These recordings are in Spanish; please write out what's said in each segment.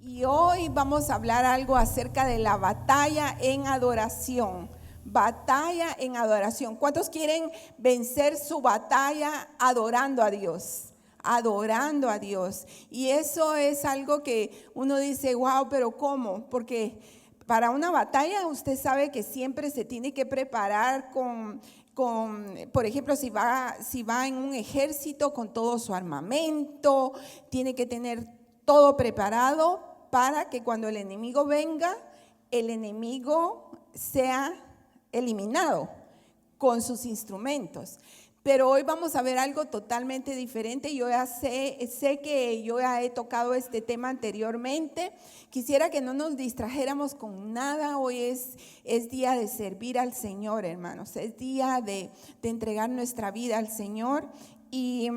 Y hoy vamos a hablar algo acerca de la batalla en adoración. Batalla en adoración. ¿Cuántos quieren vencer su batalla adorando a Dios? Adorando a Dios. Y eso es algo que uno dice, wow, pero ¿cómo? Porque para una batalla usted sabe que siempre se tiene que preparar por ejemplo, si va en un ejército con todo su armamento, tiene que tener todo preparado para que cuando el enemigo venga, el enemigo sea eliminado con sus instrumentos. Pero hoy vamos a ver algo totalmente diferente. Yo ya sé que yo ya he tocado este tema anteriormente. Quisiera que no nos distrajéramos con nada. Hoy es día de servir al Señor, hermanos. Es día de entregar nuestra vida al Señor y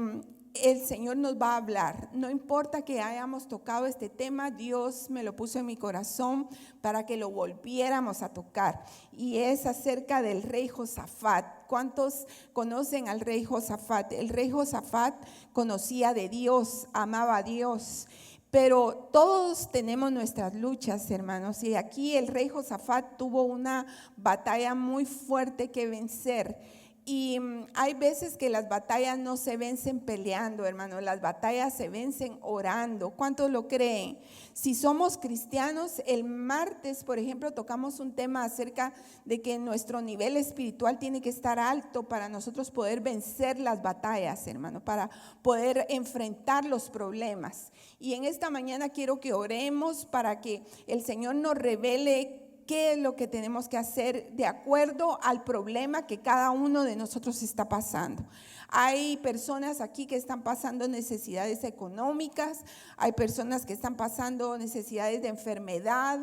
el Señor nos va a hablar. No importa que hayamos tocado este tema, Dios me lo puso en mi corazón para que lo volviéramos a tocar. Y es acerca del rey Josafat. ¿Cuántos conocen al rey Josafat? El rey Josafat conocía de Dios, amaba a Dios. Pero todos tenemos nuestras luchas, hermanos. Y aquí el rey Josafat tuvo una batalla muy fuerte que vencer. Y hay veces que las batallas no se vencen peleando, hermano, las batallas se vencen orando. ¿Cuántos lo creen? Si somos cristianos, el martes, por ejemplo, tocamos un tema acerca de que nuestro nivel espiritual tiene que estar alto para nosotros poder vencer las batallas, hermano, para poder enfrentar los problemas. Y en esta mañana quiero que oremos para que el Señor nos revele qué es lo que tenemos que hacer de acuerdo al problema que cada uno de nosotros está pasando. Hay personas aquí que están pasando necesidades económicas, hay personas que están pasando necesidades de enfermedad,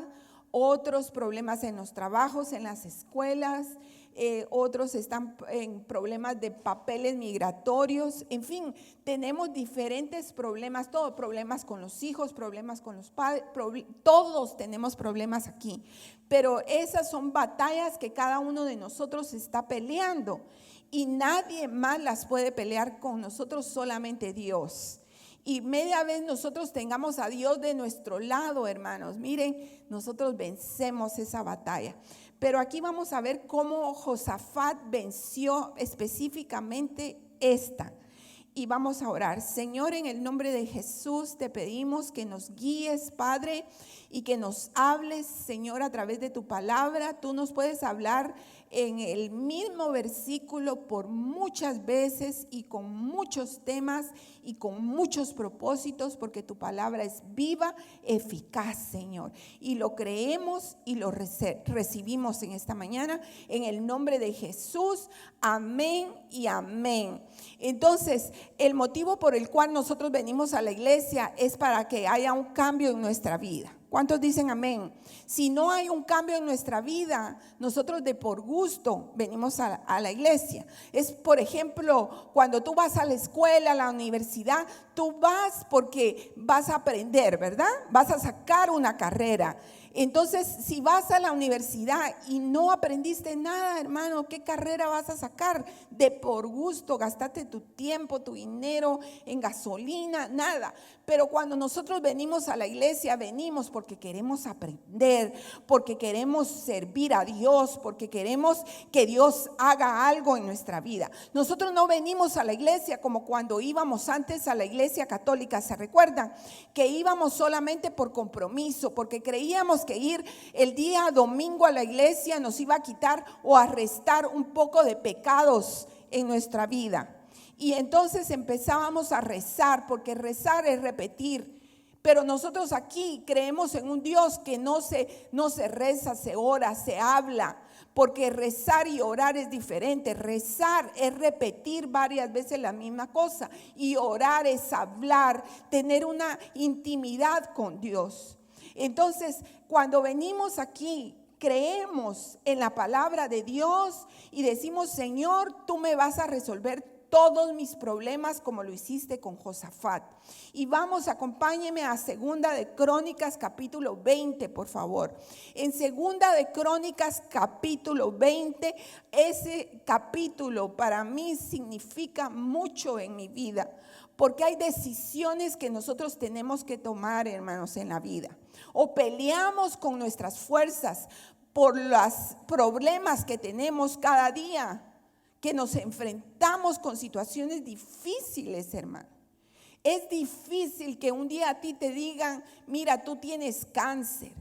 otros problemas en los trabajos, en las escuelas, otros están en problemas de papeles migratorios. En fin, tenemos diferentes problemas, todos problemas con los hijos, problemas con los padres, todos tenemos problemas aquí. Pero esas son batallas que cada uno de nosotros está peleando y nadie más las puede pelear con nosotros, solamente Dios. Y media vez nosotros tengamos a Dios de nuestro lado, hermanos, miren, nosotros vencemos esa batalla. Pero aquí vamos a ver cómo Josafat venció específicamente esta. Y vamos a orar. Señor, en el nombre de Jesús te pedimos que nos guíes, Padre, y que nos hables, Señor, a través de tu palabra. Tú nos puedes hablar en el mismo versículo por muchas veces y con muchos temas y con muchos propósitos, porque tu palabra es viva, eficaz, Señor. Y lo creemos y lo recibimos en esta mañana, en el nombre de Jesús. Amén y amén. Entonces, el motivo por el cual nosotros venimos a la iglesia es para que haya un cambio en nuestra vida. ¿Cuántos dicen amén? Si no hay un cambio en nuestra vida, nosotros de por gusto venimos a la iglesia. Es, por ejemplo, cuando tú vas a la escuela, a la universidad, tú vas porque vas a aprender, ¿verdad? Vas a sacar una carrera. Entonces, si vas a la universidad y no aprendiste nada, hermano, ¿qué carrera vas a sacar? De por gusto, gastaste tu tiempo, tu dinero en gasolina, nada. Pero cuando nosotros venimos a la iglesia, venimos porque queremos aprender, porque queremos servir a Dios, porque queremos que Dios haga algo en nuestra vida. Nosotros no venimos a la iglesia como cuando íbamos antes a la iglesia católica, ¿se recuerdan? Que íbamos solamente por compromiso, porque creíamos que ir el día domingo a la iglesia nos iba a quitar o a restar un poco de pecados en nuestra vida. Y entonces empezábamos a rezar, porque rezar es repetir. Pero nosotros aquí creemos en un Dios que no se reza, se ora, se habla. Porque rezar y orar es diferente. Rezar es repetir varias veces la misma cosa. Y orar es hablar, tener una intimidad con Dios. Entonces, cuando venimos aquí, creemos en la palabra de Dios y decimos, Señor, tú me vas a resolver todos mis problemas como lo hiciste con Josafat. Y vamos, acompáñeme a Segunda de Crónicas capítulo 20, por favor. En Segunda de Crónicas capítulo 20, ese capítulo para mí significa mucho en mi vida, Porque hay decisiones que nosotros tenemos que tomar, hermanos, en la vida. O peleamos con nuestras fuerzas por los problemas que tenemos cada día, que nos enfrentamos con situaciones difíciles, hermano. Es difícil que un día a ti te digan, mira, tú tienes cáncer.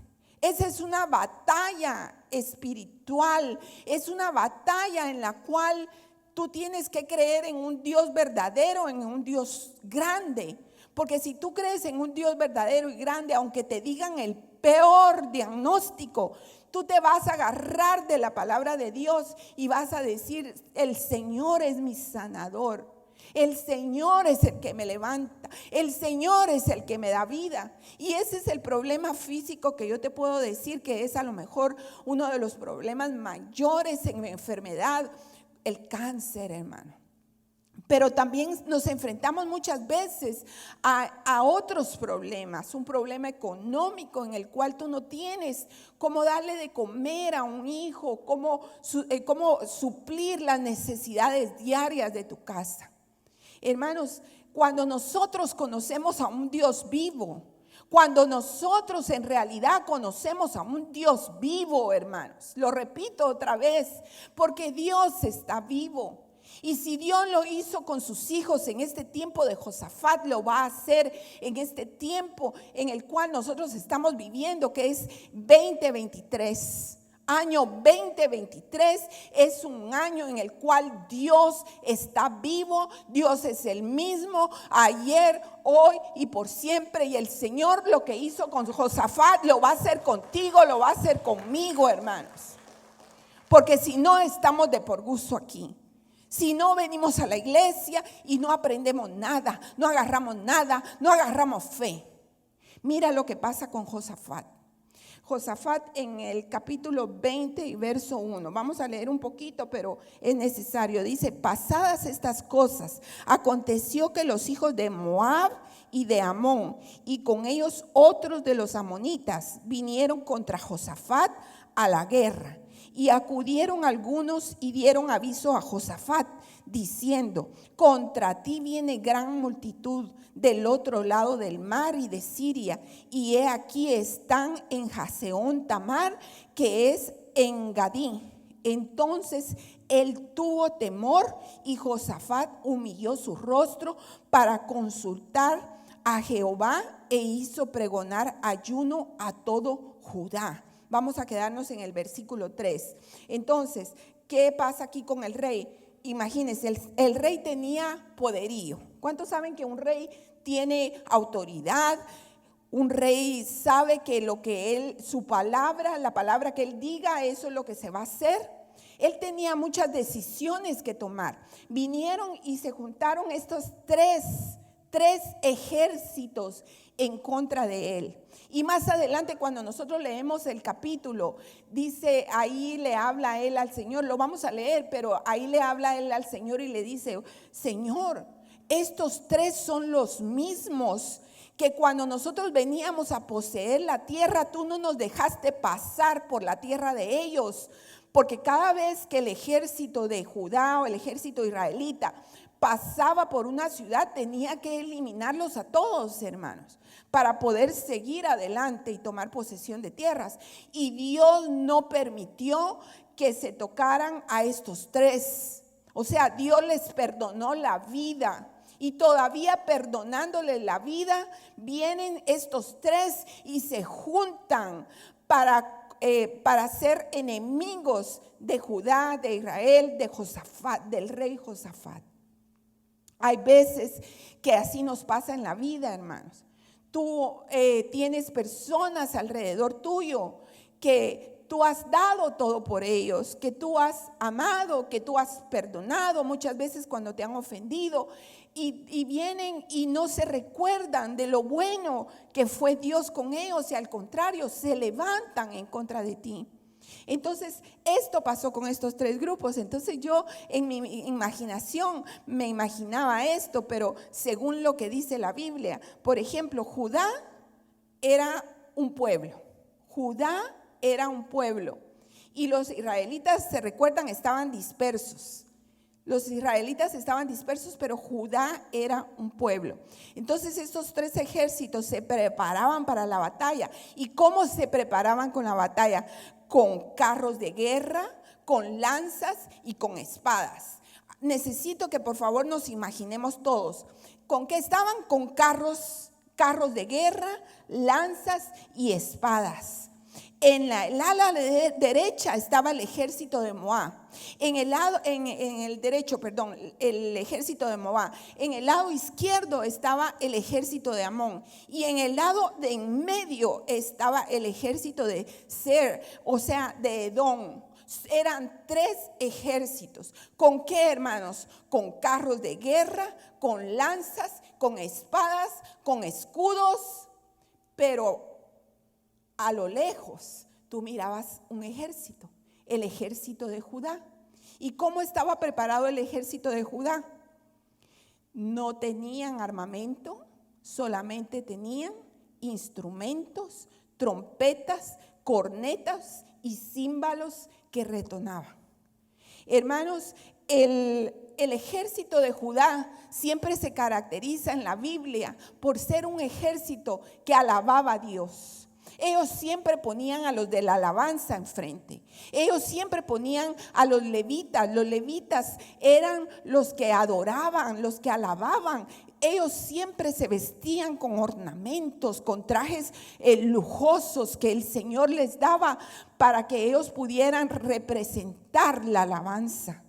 Esa es una batalla espiritual, es una batalla en la cual tú tienes que creer en un Dios verdadero, en un Dios grande. Porque si tú crees en un Dios verdadero y grande, aunque te digan el peor diagnóstico, tú te vas a agarrar de la palabra de Dios y vas a decir, el Señor es mi sanador. El Señor es el que me levanta, el Señor es el que me da vida. Y ese es el problema físico que yo te puedo decir que es a lo mejor uno de los problemas mayores en mi enfermedad, el cáncer, hermano. Pero también nos enfrentamos muchas veces a otros problemas, un problema económico en el cual tú no tienes cómo darle de comer a un hijo, cómo suplir las necesidades diarias de tu casa. Hermanos, cuando nosotros conocemos a un Dios vivo, cuando nosotros en realidad conocemos a un Dios vivo, hermanos, lo repito otra vez, porque Dios está vivo. Y si Dios lo hizo con sus hijos en este tiempo de Josafat, lo va a hacer en este tiempo en el cual nosotros estamos viviendo, que es 2023. Año 2023 es un año en el cual Dios está vivo. Dios es el mismo ayer, hoy y por siempre. Y el Señor lo que hizo con Josafat lo va a hacer contigo, lo va a hacer conmigo, hermanos. Porque si no, estamos de por gusto aquí. Si no, venimos a la iglesia y no aprendemos nada, no agarramos nada, no agarramos fe. Mira lo que pasa con Josafat. Josafat en el capítulo 20 y verso 1. Vamos a leer un poquito, pero es necesario. Dice, pasadas estas cosas, aconteció que los hijos de Moab y de Amón, y con ellos otros de los amonitas, vinieron contra Josafat a la guerra. Y acudieron algunos y dieron aviso a Josafat, diciendo, contra ti viene gran multitud del otro lado del mar y de Siria, y he aquí están en Hazeón Tamar, que es en Gadí. Entonces él tuvo temor y Josafat humilló su rostro para consultar a Jehová e hizo pregonar ayuno a todo Judá. Vamos a quedarnos en el versículo 3. Entonces, ¿qué pasa aquí con el rey? Imagínense, el rey tenía poderío. ¿Cuántos saben que un rey tiene autoridad? Un rey sabe que lo que él, su palabra, la palabra que él diga, eso es lo que se va a hacer. Él tenía muchas decisiones que tomar. Vinieron y se juntaron estos tres ejércitos en contra de él. Y más adelante, cuando nosotros leemos el capítulo, dice, ahí le habla él al Señor, lo vamos a leer, pero ahí le habla él al Señor y le dice, Señor, estos tres son los mismos que cuando nosotros veníamos a poseer la tierra, tú no nos dejaste pasar por la tierra de ellos, porque cada vez que el ejército de Judá o el ejército israelita pasaba por una ciudad, tenía que eliminarlos a todos, hermanos, para poder seguir adelante y tomar posesión de tierras. Y Dios no permitió que se tocaran a estos tres. O sea, Dios les perdonó la vida. Y todavía perdonándole la vida, vienen estos tres y se juntan para ser enemigos de Judá, de Israel, de Josafat, del rey Josafat. Hay veces que así nos pasa en la vida, hermanos. Tú tienes personas alrededor tuyo que tú has dado todo por ellos, que tú has amado, que tú has perdonado muchas veces cuando te han ofendido y vienen y no se recuerdan de lo bueno que fue Dios con ellos y al contrario se levantan en contra de ti. Entonces esto pasó con estos tres grupos. Entonces yo en mi imaginación me imaginaba esto, pero según lo que dice la Biblia, por ejemplo, Judá era un pueblo. Judá era un pueblo y los israelitas, se recuerdan, estaban dispersos. Los israelitas estaban dispersos, pero Judá era un pueblo. Entonces estos tres ejércitos se preparaban para la batalla. ¿Y cómo se preparaban con la batalla? Con carros de guerra, con lanzas y con espadas. Necesito que por favor nos imaginemos todos. ¿Con qué estaban? Con carros de guerra, lanzas y espadas. En el ala derecha estaba el ejército de Moab. En el derecho, el ejército de Moab. En el lado izquierdo estaba el ejército de Amón. Y en el lado de en medio estaba el ejército de Ser, o sea, de Edom. Eran tres ejércitos. ¿Con qué, hermanos? Con carros de guerra, con lanzas, con espadas, con escudos. Pero a lo lejos tú mirabas un ejército, el ejército de Judá. ¿Y cómo estaba preparado el ejército de Judá? No tenían armamento, solamente tenían instrumentos, trompetas, cornetas y címbalos que retonaban. Hermanos, el ejército de Judá siempre se caracteriza en la Biblia por ser un ejército que alababa a Dios. Ellos siempre ponían a los de la alabanza enfrente. Ellos siempre ponían a los levitas. Los levitas eran los que adoraban, los que alababan. Ellos siempre se vestían con ornamentos, con trajes lujosos que el Señor les daba para que ellos pudieran representar la alabanza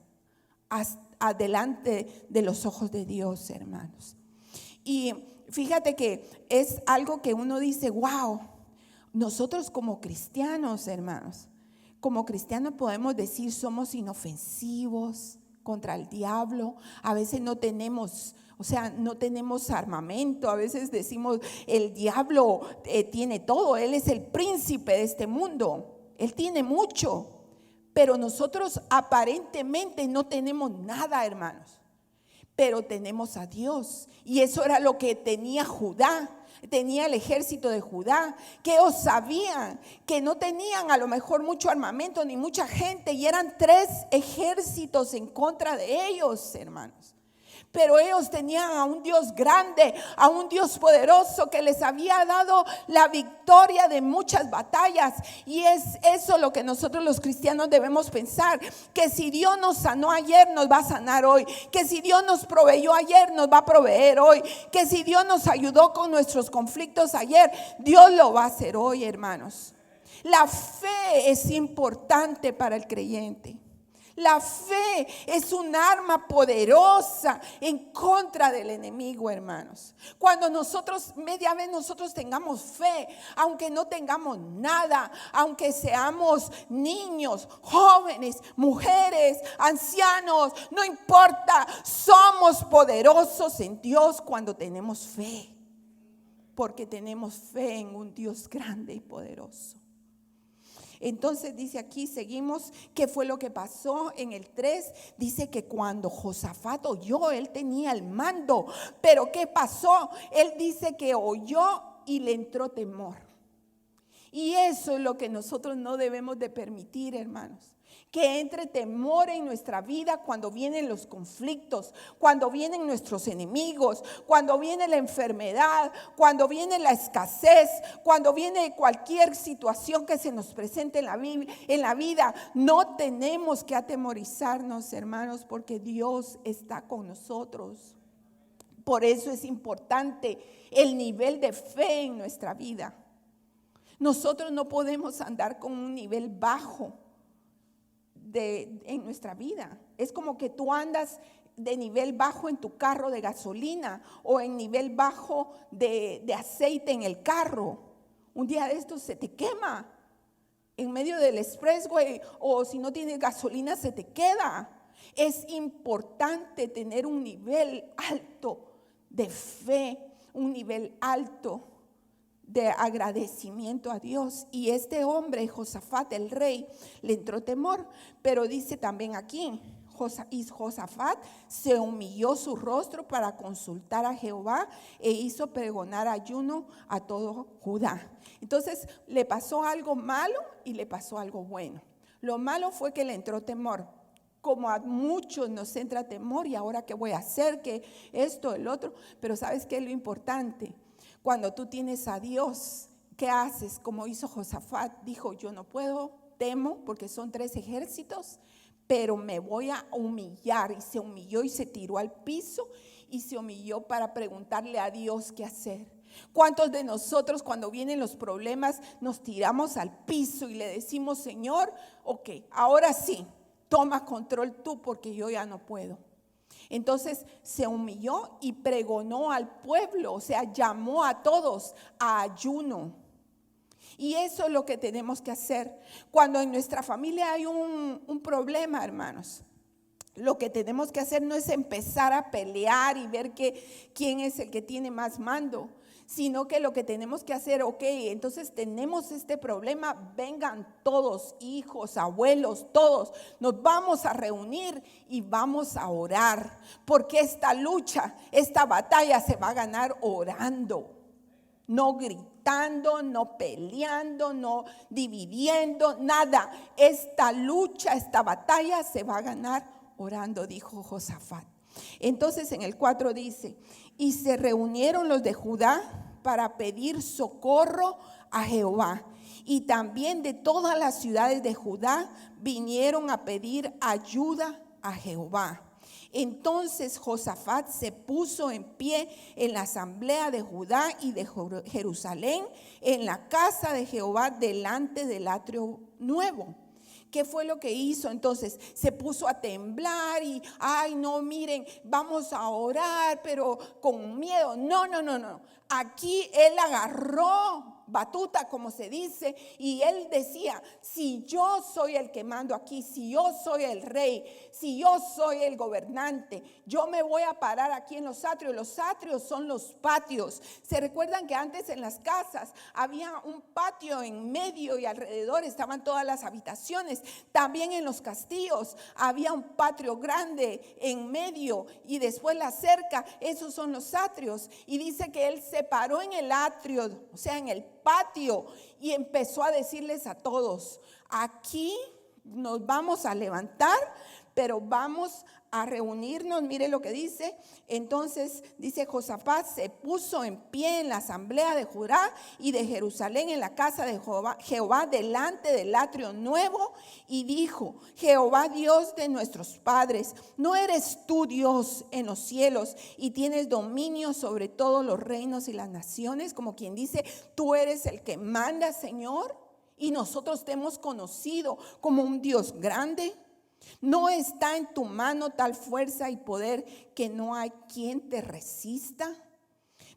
adelante de los ojos de Dios, hermanos. Y fíjate que es algo que uno dice, wow. Nosotros como cristianos, hermanos, como cristianos podemos decir somos inofensivos contra el diablo. A veces no tenemos armamento. A veces decimos el diablo tiene todo, él es el príncipe de este mundo, él tiene mucho. Pero nosotros aparentemente no tenemos nada, hermanos, pero tenemos a Dios. Y eso era lo que tenía Judá. Tenía el ejército de Judá, que ellos sabían que no tenían a lo mejor mucho armamento ni mucha gente, y eran tres ejércitos en contra de ellos, hermanos. Pero ellos tenían a un Dios grande, a un Dios poderoso que les había dado la victoria de muchas batallas. Y es eso lo que nosotros los cristianos debemos pensar, que si Dios nos sanó ayer, nos va a sanar hoy. Que si Dios nos proveyó ayer, nos va a proveer hoy. Que si Dios nos ayudó con nuestros conflictos ayer, Dios lo va a hacer hoy, hermanos. La fe es importante para el creyente. La fe es un arma poderosa en contra del enemigo, hermanos. Cuando media vez nosotros tengamos fe, aunque no tengamos nada, aunque seamos niños, jóvenes, mujeres, ancianos, no importa, somos poderosos en Dios cuando tenemos fe, porque tenemos fe en un Dios grande y poderoso. Entonces dice aquí, seguimos, ¿qué fue lo que pasó? En el 3 dice que cuando Josafat oyó, él tenía el mando, pero ¿qué pasó? Él dice que oyó y le entró temor. Y eso es lo que nosotros no debemos de permitir, hermanos. Que entre temor en nuestra vida cuando vienen los conflictos, cuando vienen nuestros enemigos, cuando viene la enfermedad, cuando viene la escasez, cuando viene cualquier situación que se nos presente en la vida. No tenemos que atemorizarnos, hermanos, porque Dios está con nosotros. Por eso es importante el nivel de fe en nuestra vida. Nosotros no podemos andar con un nivel bajo en nuestra vida. Es como que tú andas de nivel bajo en tu carro de gasolina o en nivel bajo de aceite en el carro. Un día de estos se te quema en medio del expressway, o si no tienes gasolina se te queda. Es importante tener un nivel alto de fe, un nivel alto de agradecimiento a Dios. Y este hombre, Josafat, el rey, le entró temor. Pero dice también aquí, Josafat se humilló su rostro para consultar a Jehová e hizo pregonar ayuno a todo Judá. Entonces le pasó algo malo y le pasó algo bueno. Lo malo fue que le entró temor. como a muchos nos entra temor, y ahora qué voy a hacer, que esto, el otro. Pero ¿sabes qué es lo importante? Cuando tú tienes a Dios, ¿qué haces? Como hizo Josafat, dijo: yo no puedo, temo, porque son 3 ejércitos, pero me voy a humillar. Y se humilló y se tiró al piso y se humilló para preguntarle a Dios qué hacer. ¿Cuántos de nosotros cuando vienen los problemas nos tiramos al piso y le decimos: Señor, ok, ahora sí, toma control tú, porque yo ya no puedo? Entonces se humilló y pregonó al pueblo, o sea, llamó a todos a ayuno. Y eso es lo que tenemos que hacer cuando en nuestra familia hay un problema, hermanos. Lo que tenemos que hacer no es empezar a pelear y ver quién es el que tiene más mando, sino que lo que tenemos que hacer, ok, entonces tenemos este problema, vengan todos, hijos, abuelos, todos, nos vamos a reunir y vamos a orar, porque esta lucha, esta batalla se va a ganar orando, no gritando, no peleando, no dividiendo, nada. Esta lucha, esta batalla se va a ganar orando, dijo Josafat. Entonces en el 4 dice: y se reunieron los de Judá para pedir socorro a Jehová, y también de todas las ciudades de Judá vinieron a pedir ayuda a Jehová. Entonces Josafat se puso en pie en la asamblea de Judá y de Jerusalén, en la casa de Jehová, delante del atrio nuevo. ¿Qué fue lo que hizo? Entonces se puso a temblar y, ay no, miren, vamos a orar, pero con miedo. No. Aquí él agarró batuta, como se dice, y él decía: si yo soy el que mando aquí, si yo soy el rey, si yo soy el gobernante, yo me voy a parar aquí en los atrios. Los atrios son los patios. ¿Se recuerdan que antes en las casas había un patio en medio y alrededor estaban todas las habitaciones? También en los castillos había un patio grande en medio y después la cerca. Esos son los atrios. Y dice que él se paró en el atrio, o sea, en el patio, y empezó a decirles a todos: aquí nos vamos a levantar, pero vamos a reunirnos. Mire lo que dice. Entonces dice: Josafat se puso en pie en la asamblea de Judá y de Jerusalén, en la casa de Jehová, delante del atrio nuevo, y dijo: Jehová, Dios de nuestros padres, ¿no eres tú Dios en los cielos y tienes dominio sobre todos los reinos y las naciones? Como quien dice: tú eres el que manda, Señor, y nosotros te hemos conocido como un Dios grande. ¿No está en tu mano tal fuerza y poder que no hay quien te resista?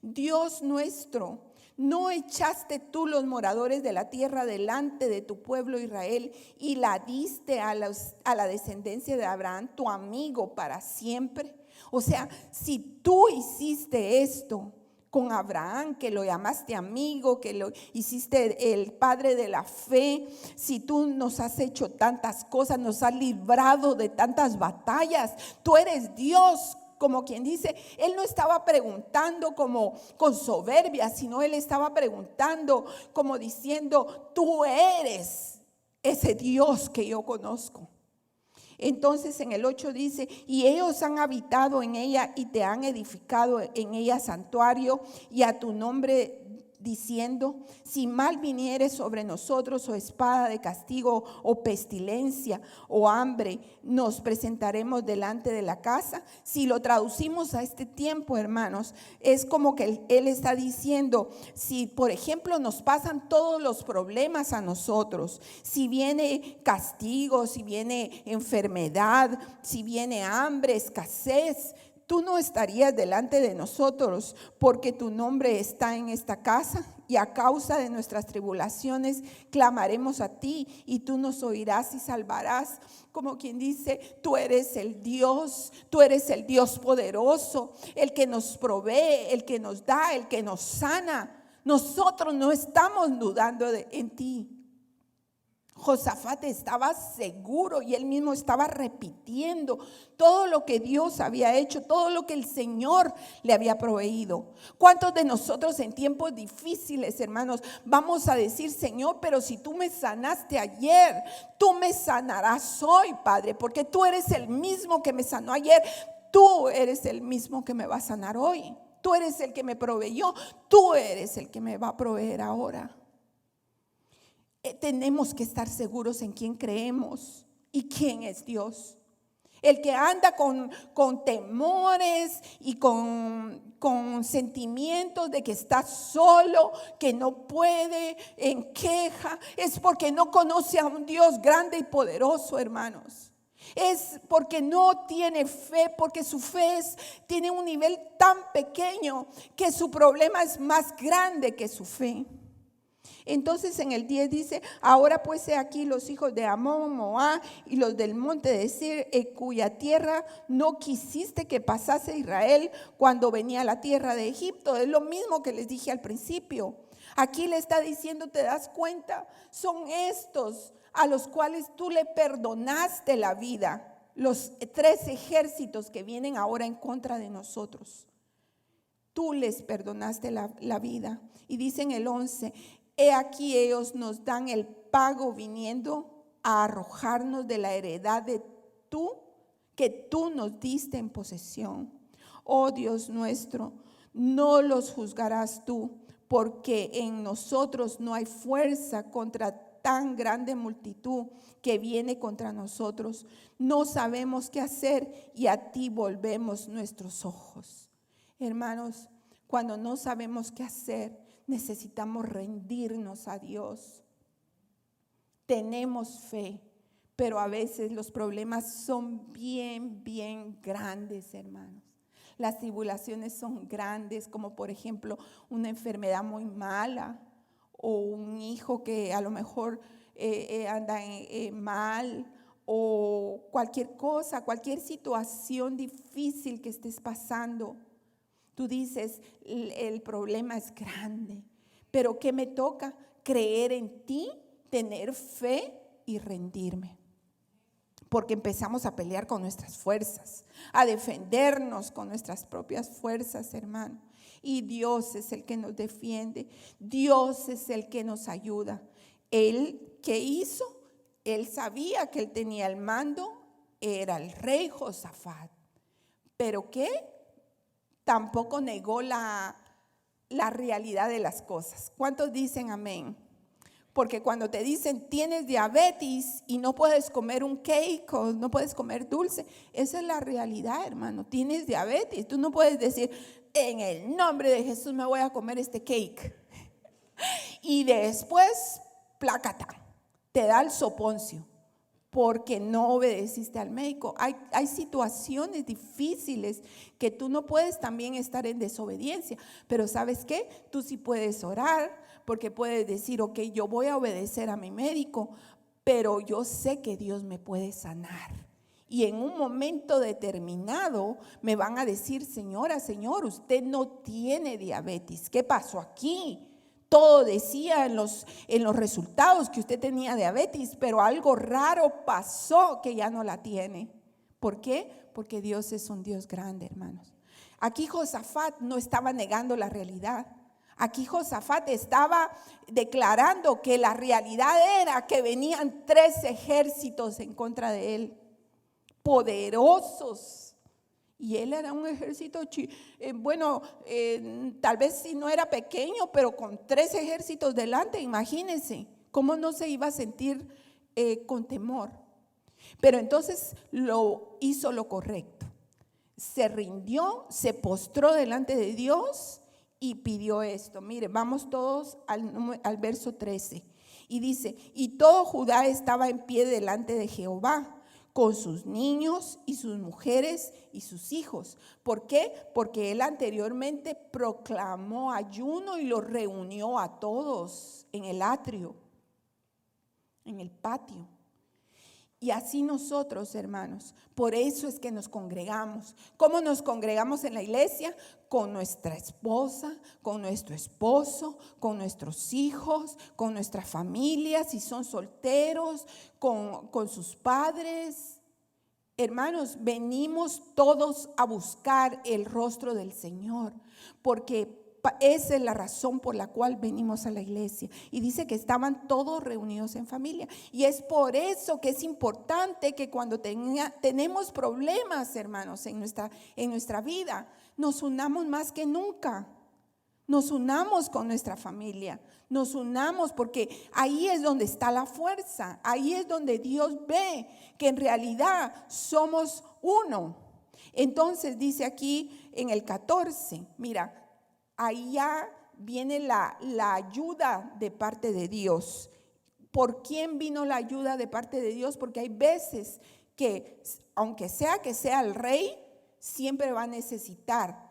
Dios nuestro, ¿no echaste tú los moradores de la tierra delante de tu pueblo Israel y la diste a la descendencia de Abraham, tu amigo, para siempre? O sea, si tú hiciste esto con Abraham, que lo llamaste amigo, que lo hiciste el padre de la fe, si tú nos has hecho tantas cosas, nos has librado de tantas batallas, tú eres Dios. Como quien dice, él no estaba preguntando como con soberbia, sino él estaba preguntando como diciendo: tú eres ese Dios que yo conozco. Entonces en el 8 dice: y ellos han habitado en ella y te han edificado en ella santuario y a tu nombre, diciendo: si mal viniere sobre nosotros, o espada de castigo, o pestilencia, o hambre, nos presentaremos delante de la casa. Si lo traducimos a este tiempo, hermanos, es como que él está diciendo: si por ejemplo nos pasan todos los problemas a nosotros, si viene castigo, si viene enfermedad, si viene hambre, escasez, tú no estarías delante de nosotros, porque tu nombre está en esta casa, y a causa de nuestras tribulaciones clamaremos a ti, y tú nos oirás y salvarás. Como quien dice: tú eres el Dios poderoso, el que nos provee, el que nos da, el que nos sana. Nosotros no estamos dudando en ti. Josafat estaba seguro y él mismo estaba repitiendo todo lo que Dios había hecho, todo lo que el Señor le había proveído. ¿Cuántos de nosotros en tiempos difíciles, hermanos, vamos a decir: Señor, pero si tú me sanaste ayer, tú me sanarás hoy, Padre, porque tú eres el mismo que me sanó ayer, tú eres el mismo que me va a sanar hoy, tú eres el que me proveyó, tú eres el que me va a proveer ahora? Tenemos que estar seguros en quién creemos y quién es Dios. El que anda con temores y con sentimientos de que está solo, que no puede, en queja, es porque no conoce a un Dios grande y poderoso, hermanos. Es porque no tiene fe, porque su fe tiene un nivel tan pequeño que su problema es más grande que su fe. Entonces en el 10 dice: ahora pues he aquí los hijos de Amón, Moab y los del monte de Seir, cuya tierra no quisiste que pasase Israel cuando venía a la tierra de Egipto. Es lo mismo que les dije al principio. Aquí le está diciendo: ¿te das cuenta? Son estos a los cuales tú le perdonaste la vida, los 3 ejércitos que vienen ahora en contra de nosotros. Tú les perdonaste la vida. Y dice en el 11: he aquí ellos nos dan el pago viniendo a arrojarnos de la heredad que tú nos diste en posesión. Oh Dios nuestro, no los juzgarás tú, porque en nosotros no hay fuerza contra tan grande multitud que viene contra nosotros. No sabemos qué hacer y a ti volvemos nuestros ojos. Hermanos, cuando no sabemos qué hacer, necesitamos rendirnos a Dios. Tenemos fe, pero a veces los problemas son bien grandes, hermanos. Las tribulaciones son grandes, como por ejemplo una enfermedad muy mala o un hijo que a lo mejor anda mal, o cualquier cosa, cualquier situación difícil que estés pasando. Tú dices: el problema es grande, pero ¿qué me toca? Creer en ti, tener fe y rendirme. Porque empezamos a pelear con nuestras fuerzas, a defendernos con nuestras propias fuerzas, hermano. Y Dios es el que nos defiende, Dios es el que nos ayuda. Él, ¿qué hizo? Él sabía que él tenía el mando, era el rey Josafat. ¿Pero qué? Tampoco negó la realidad de las cosas. ¿Cuántos dicen amén? Porque cuando te dicen: tienes diabetes y no puedes comer un cake o no puedes comer dulce, esa es la realidad, hermano. Tienes diabetes, tú no puedes decir: en el nombre de Jesús me voy a comer este cake. Y después, plácata, te da el soponcio, porque no obedeciste al médico. Hay situaciones difíciles que tú no puedes también estar en desobediencia, pero ¿sabes qué? Tú sí puedes orar, porque puedes decir: ok, yo voy a obedecer a mi médico, pero yo sé que Dios me puede sanar. Y en un momento determinado me van a decir: señora, señor, usted no tiene diabetes. ¿Qué pasó aquí? Todo decía en los resultados que usted tenía diabetes, pero algo raro pasó que ya no la tiene. ¿Por qué? Porque Dios es un Dios grande, hermanos. Aquí Josafat no estaba negando la realidad. Aquí Josafat estaba declarando que la realidad era que venían 3 ejércitos en contra de él, poderosos. Y él era un ejército, tal vez si no era pequeño, pero con 3 ejércitos delante, imagínense cómo no se iba a sentir con temor. Pero entonces hizo lo correcto. Se rindió, se postró delante de Dios y pidió esto. Mire, vamos todos al verso 13. Y dice: y todo Judá estaba en pie delante de Jehová, con sus niños y sus mujeres y sus hijos. ¿Por qué? Porque él anteriormente proclamó ayuno y los reunió a todos en el atrio, en el patio. Y así nosotros, hermanos, por eso es que nos congregamos. ¿Cómo nos congregamos en la iglesia? Con nuestra esposa, con nuestro esposo, con nuestros hijos, con nuestra familia, si son solteros, con sus padres. Hermanos, venimos todos a buscar el rostro del Señor, porque esa es la razón por la cual venimos a la iglesia. Y dice que estaban todos reunidos en familia. Y es por eso que es importante que cuando tenemos problemas, hermanos, en nuestra vida, nos unamos más que nunca. Nos unamos con nuestra familia, nos unamos, porque ahí es donde está la fuerza. Ahí es donde Dios ve que en realidad somos uno. Entonces dice aquí en el 14, mira, ahí ya viene la ayuda de parte de Dios. ¿Por quién vino la ayuda de parte de Dios? Porque hay veces que, aunque sea que sea el rey, siempre va a necesitar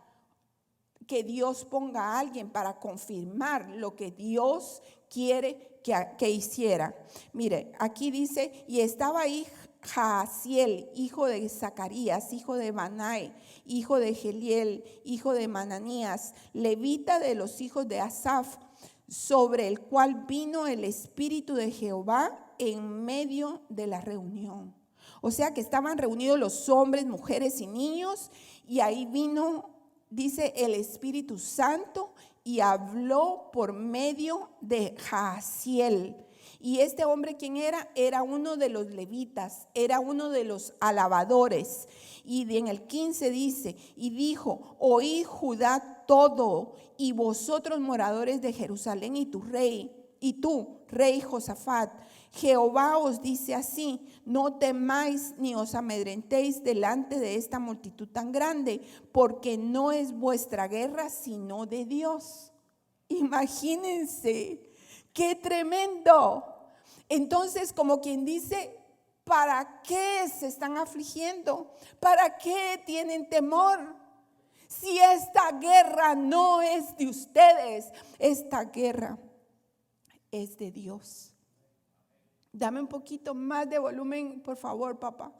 que Dios ponga a alguien para confirmar lo que Dios quiere que hiciera. Mire, aquí dice, y estaba ahí Jaasiel, hijo de Zacarías, hijo de Banai, hijo de Geliel, hijo de Mananías, levita de los hijos de Asaf, sobre el cual vino el Espíritu de Jehová en medio de la reunión. O sea que estaban reunidos los hombres, mujeres y niños, y ahí vino, dice, el Espíritu Santo y habló por medio de Jaasiel. Y este hombre, ¿quién era? Era uno de los levitas, era uno de los alabadores. Y en el 15 dice, y dijo, oíd Judá todo, y vosotros moradores de Jerusalén y tu rey, y tú, rey Josafat, Jehová os dice así, no temáis ni os amedrentéis delante de esta multitud tan grande, porque no es vuestra guerra, sino de Dios. Imagínense, qué tremendo. Entonces, como quien dice, ¿para qué se están afligiendo? ¿Para qué tienen temor? Si esta guerra no es de ustedes, esta guerra es de Dios. Dame un poquito más de volumen, por favor, papá.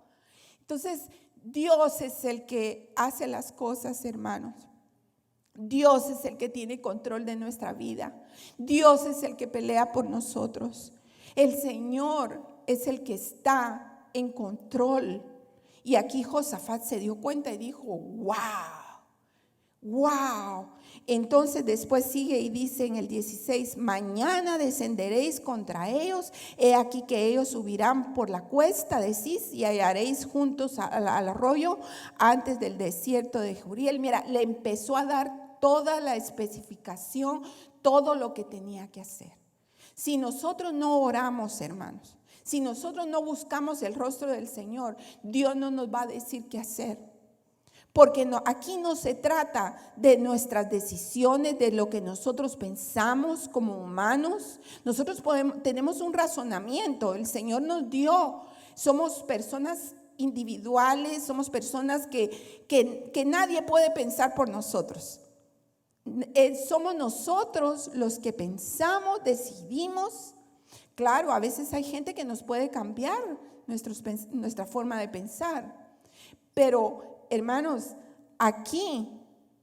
Entonces, Dios es el que hace las cosas, hermanos. Dios es el que tiene control de nuestra vida. Dios es el que pelea por nosotros. El Señor es el que está en control. Y aquí Josafat se dio cuenta y dijo, wow. Entonces después sigue y dice en el 16, mañana descenderéis contra ellos. He aquí que ellos subirán por la cuesta de Cis y hallaréis juntos al arroyo antes del desierto de Juriel. Mira, le empezó a dar toda la especificación, todo lo que tenía que hacer. Si nosotros no oramos, hermanos, si nosotros no buscamos el rostro del Señor, Dios no nos va a decir qué hacer. Porque no, aquí no se trata de nuestras decisiones, de lo que nosotros pensamos como humanos. Nosotros tenemos un razonamiento, el Señor nos dio, somos personas individuales, somos personas que nadie puede pensar por nosotros. Somos nosotros los que pensamos, decidimos. Claro, a veces hay gente que nos puede cambiar nuestra forma de pensar. Pero, hermanos, aquí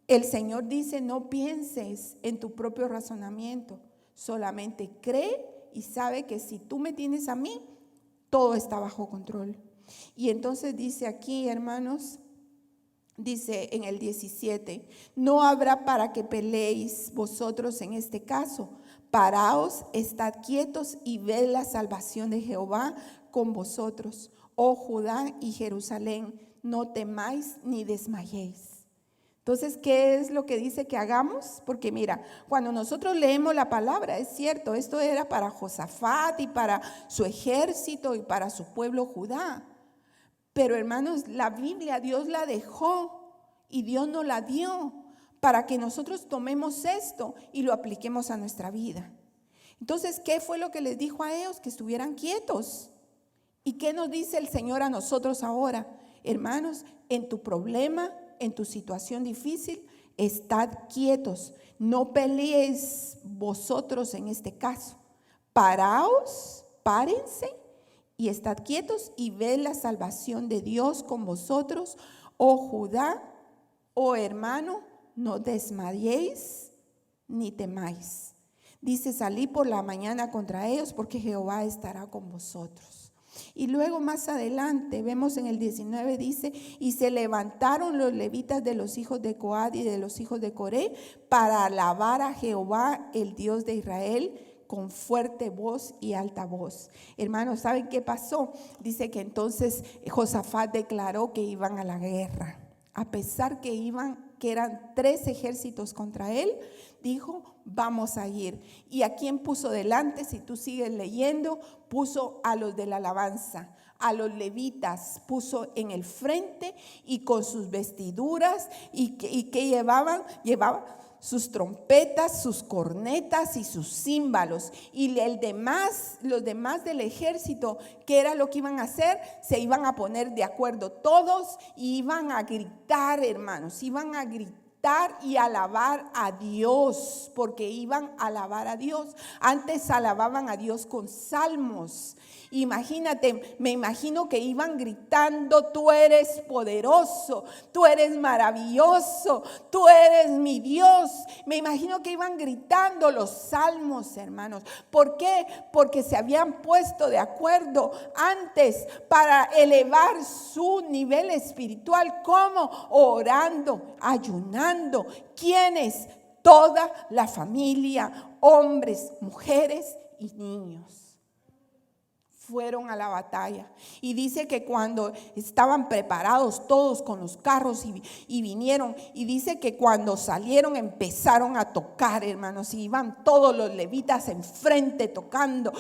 el Señor dice, no pienses en tu propio razonamiento. Solamente cree y sabe que si tú me tienes a mí, todo está bajo control. Y entonces dice aquí, hermanos, dice en el 17, no habrá para que peleéis vosotros en este caso. Paraos, estad quietos y ved la salvación de Jehová con vosotros, oh Judá y Jerusalén, no temáis ni desmayéis. Entonces, ¿qué es lo que dice que hagamos? Porque mira, cuando nosotros leemos la palabra, es cierto, esto era para Josafat y para su ejército y para su pueblo Judá. Pero hermanos, la Biblia Dios la dejó y Dios nos la dio para que nosotros tomemos esto y lo apliquemos a nuestra vida. Entonces, ¿qué fue lo que les dijo a ellos? Que estuvieran quietos. ¿Y qué nos dice el Señor a nosotros ahora? Hermanos, en tu problema, en tu situación difícil, estad quietos. No peleéis vosotros en este caso. Paraos, párense y estad quietos y ved la salvación de Dios con vosotros, oh Judá, oh hermano, no desmayéis ni temáis. Dice, salí por la mañana contra ellos porque Jehová estará con vosotros. Y luego más adelante vemos en el 19, dice, y se levantaron los levitas de los hijos de Coat y de los hijos de Coré para alabar a Jehová, el Dios de Israel, con fuerte voz y alta voz. Hermanos, ¿saben qué pasó? Dice que entonces Josafat declaró que iban a la guerra. A pesar que eran 3 ejércitos contra él, dijo, vamos a ir. ¿Y a quién puso delante? Si tú sigues leyendo, puso a los de la alabanza, a los levitas, puso en el frente y con sus vestiduras. ¿Y qué llevaban? Llevaban sus trompetas, sus cornetas y sus címbalos. Y los demás del ejército, ¿qué era lo que iban a hacer? Se iban a poner de acuerdo todos y iban a gritar, hermanos, iban a gritar y alabar a Dios, porque iban a alabar a Dios. Antes alababan a Dios con salmos. Imagínate, me imagino que iban gritando, tú eres poderoso, tú eres maravilloso, tú eres mi Dios. Me imagino que iban gritando los salmos, hermanos. ¿Por qué? Porque se habían puesto de acuerdo antes para elevar su nivel espiritual. ¿Cómo? Orando, ayunando. ¿Quiénes? Toda la familia, hombres, mujeres y niños. Fueron a la batalla. Y dice que cuando estaban preparados todos con los carros y vinieron, y dice que cuando salieron empezaron a tocar, hermanos, y iban todos los levitas enfrente tocando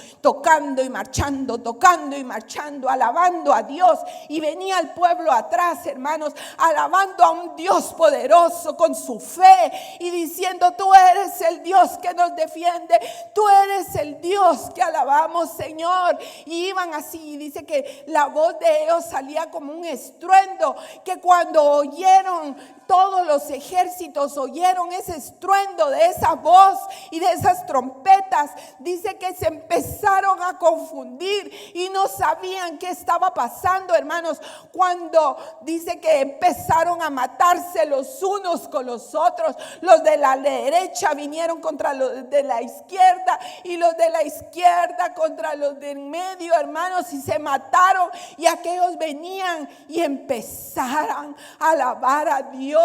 y marchando, tocando y marchando, alabando a Dios. Y venía el pueblo atrás, hermanos, alabando a un Dios poderoso con su fe y diciendo, tú eres el Dios que nos defiende, tú eres el Dios que alabamos, Señor. Y iban así, y dice que la voz de ellos salía como un estruendo, que cuando oyeron todos los ejércitos, oyeron ese estruendo de esa voz y de esas trompetas, dice que se empezaron a confundir y no sabían qué estaba pasando, hermanos. Cuando dice que empezaron a matarse los unos con los otros, los de la derecha vinieron contra los de la izquierda y los de la izquierda contra los del medio, hermanos, y se mataron. Y aquellos venían y empezaron a alabar a Dios,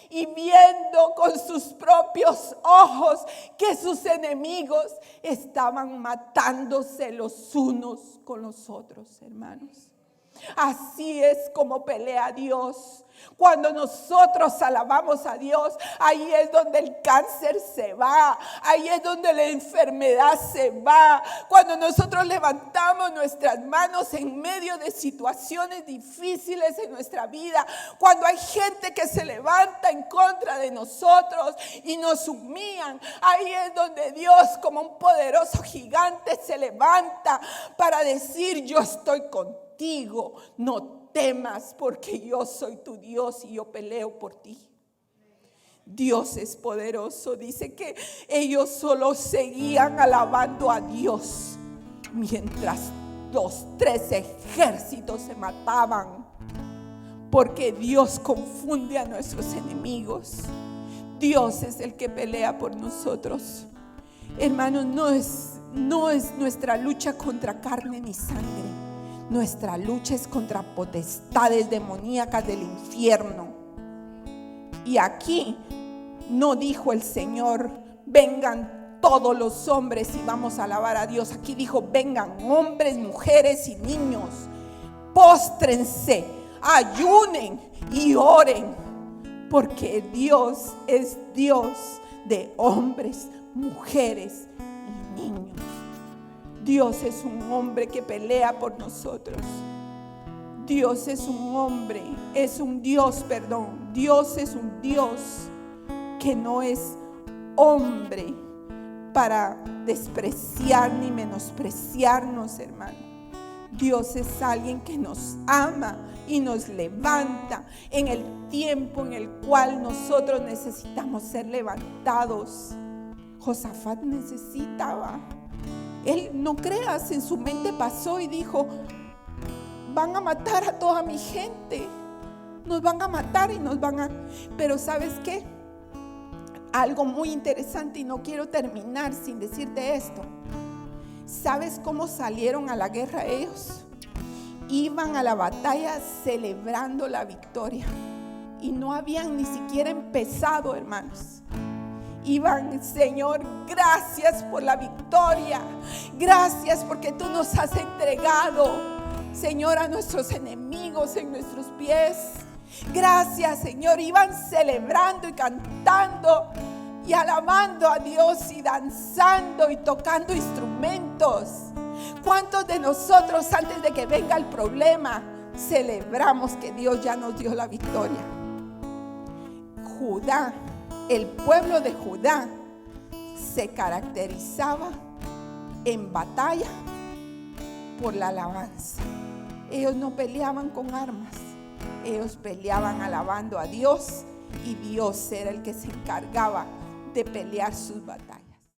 y viendo con sus propios ojos que sus enemigos estaban matándose los unos con los otros, hermanos. Así es como pelea Dios. Cuando nosotros alabamos a Dios, ahí es donde el cáncer se va, ahí es donde la enfermedad se va. Cuando nosotros levantamos nuestras manos en medio de situaciones difíciles en nuestra vida, cuando hay gente que se levanta en contra de nosotros y nos humillan, ahí es donde Dios, como un poderoso gigante, se levanta para decir, yo estoy contigo, no temas, porque yo soy tu Dios y yo peleo por ti. Dios es poderoso. Dice que ellos solo seguían alabando a Dios mientras los 3 ejércitos se mataban, porque Dios confunde a nuestros enemigos. Dios es el que pelea por nosotros. Hermanos, no es nuestra lucha contra carne ni sangre. Nuestra lucha es contra potestades demoníacas del infierno. Y aquí no dijo el Señor, vengan todos los hombres y vamos a alabar a Dios. Aquí dijo, vengan hombres, mujeres y niños, póstrense, ayunen y oren, porque Dios es Dios de hombres, mujeres y niños. Dios es un hombre que pelea por nosotros. Dios es un hombre, es un Dios, perdón. Dios es un Dios que no es hombre para despreciar ni menospreciarnos, hermano. Dios es alguien que nos ama y nos levanta en el tiempo en el cual nosotros necesitamos ser levantados. Josafat necesitaba Él, no creas, en su mente pasó y dijo: van a matar a toda mi gente, nos van a matar y nos van a... Pero ¿sabes qué? Algo muy interesante, y no quiero terminar sin decirte esto. ¿Sabes cómo salieron a la guerra ellos? Iban a la batalla celebrando la victoria, y no habían ni siquiera empezado, hermanos. Iban: Señor, gracias por la victoria, gracias porque tú nos has entregado, Señor, a nuestros enemigos en nuestros pies. Gracias, Señor. Iban celebrando y cantando y alabando a Dios y danzando y tocando instrumentos. ¿Cuántos de nosotros, antes de que venga el problema, celebramos que Dios ya nos dio la victoria? Judá, el pueblo de Judá, se caracterizaba en batalla por la alabanza. Ellos no peleaban con armas, ellos peleaban alabando a Dios, y Dios era el que se encargaba de pelear sus batallas.